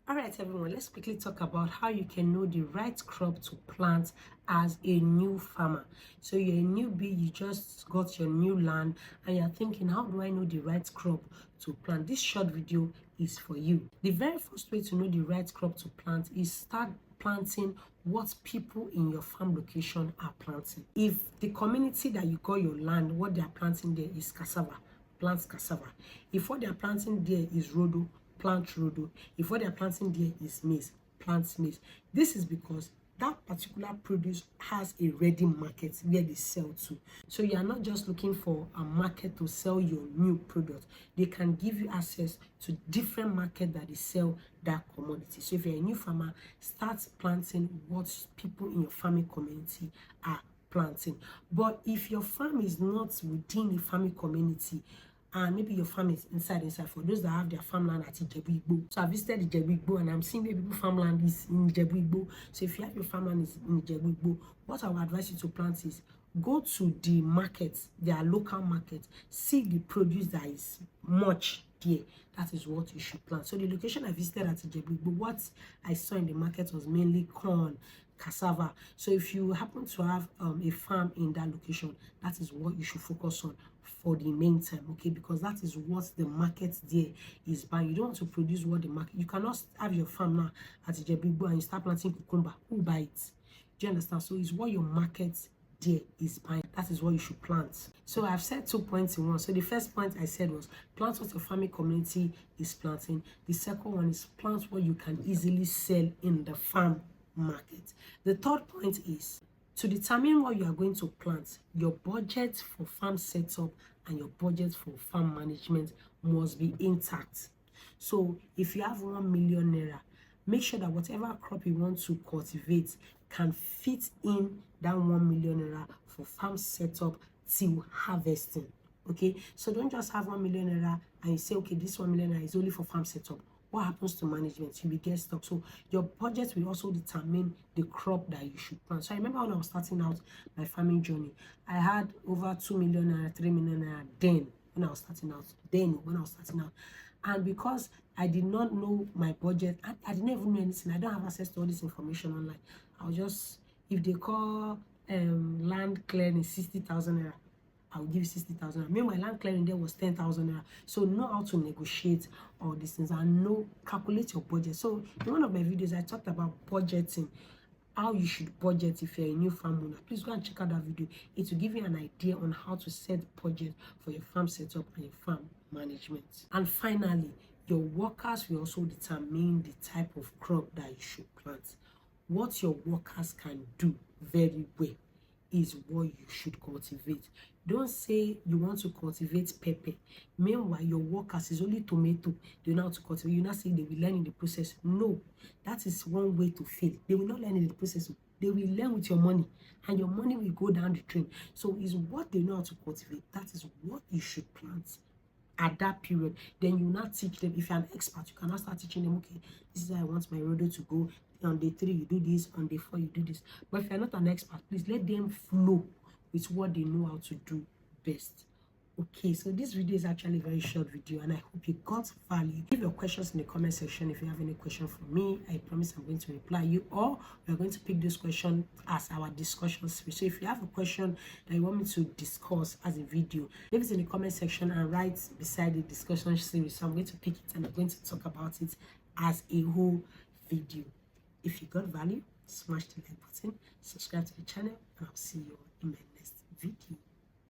All right, everyone, let's quickly talk about how you can know the right crop to plant as a new farmer. So you're a newbie, you just got your new land and you're thinking, how do I know the right crop to plant? This short video is for you. The very first way to know the right crop to plant is start planting what people in your farm location are planting. If the community that you call your land, what they are planting there is cassava, plant cassava. If what they are planting there is rodo, plant rodo. If what they're planting there is maize, plant maize. This is because that particular produce has a ready market where they sell to. So you are not just looking for a market to sell your new product. They can give you access to different markets that they sell that commodity. So if you're a new farmer, start planting what people in your farming community are planting. But if your farm is not within the farming community, and maybe your farm is inside, for those that have their farmland at Ijebu-Igbo. So I visited Ijebu-Igbo and I'm seeing where people farmland is in Ijebu-Igbo. So if you have your farmland is in Ijebu-Igbo, what I would advise you to plant is go to the markets, their local market, see the produce that is much there. That is what you should plant. So the location I visited at Ijebu-Igbo, what I saw in the market was mainly corn, cassava. So if you happen to have a farm in that location, that is what you should focus on for the meantime, okay? Because that is what the market there is buying. You don't want to produce what the market. You cannot have your farm now at Ijebu-Igbo and you start planting cucumber. Who buy it? Do you understand? So it's what your market there is buying. That is what you should plant. So I've said 2 points in one. So the first point I said was plant what your farming community is planting. The second one is plant what you can easily sell in the farm market. The third point is to determine what you are going to plant, your budget for farm setup and your budget for farm management must be intact. So if you have 1 million naira, make sure that whatever crop you want to cultivate can fit in that 1 million naira for farm setup till harvesting. Okay, so don't just have 1 million naira and you say, okay, this 1 million naira is only for farm setup. What happens to management? You will get stuck. So your budget will also determine the crop that you should plant. So I remember when I was starting out my farming journey, I had over 2 million naira, 3 million naira then when I was starting out. And because I did not know my budget, I didn't even know anything. I don't have access to all this information online. I'll just, if they call land clearing 60,000 naira, I will give you 60,000. Meanwhile, land clearing there was 10,000 naira. So know how to negotiate all these things and calculate your budget. So in one of my videos, I talked about budgeting, how you should budget if you're a new farm owner. Please go and check out that video. It will give you an idea on how to set budget for your farm setup and your farm management. And finally, your workers will also determine the type of crop that you should plant. What your workers can do very well is what you should cultivate. Don't say you want to cultivate pepper. Meanwhile, your workers is only tomato. They know how to cultivate. You not say they will learn in the process. No, that is one way to fail. They will not learn in the process. They will learn with your money, and your money will go down the drain. So it's what they know how to cultivate. That is what you should plant at that period. Then you not teach them. If you're an expert, you cannot start teaching them, okay, this is how I want my rodo to go. On day 3 you do this, on day 4 you do this. But if you're not an expert, please let them flow with what they know how to do best. Okay, so this video is actually a very short video and I hope you got value. Leave your questions in the comment section. If you have any question for me, I promise I'm going to reply you, or we're going to pick this question as our discussion series. So if you have a question that you want me to discuss as a video, leave it in the comment section and write beside the discussion series. So I'm going to pick it and I'm going to talk about it as a whole video. If you got value, smash the like button, subscribe to the channel, and I'll see you in my next video.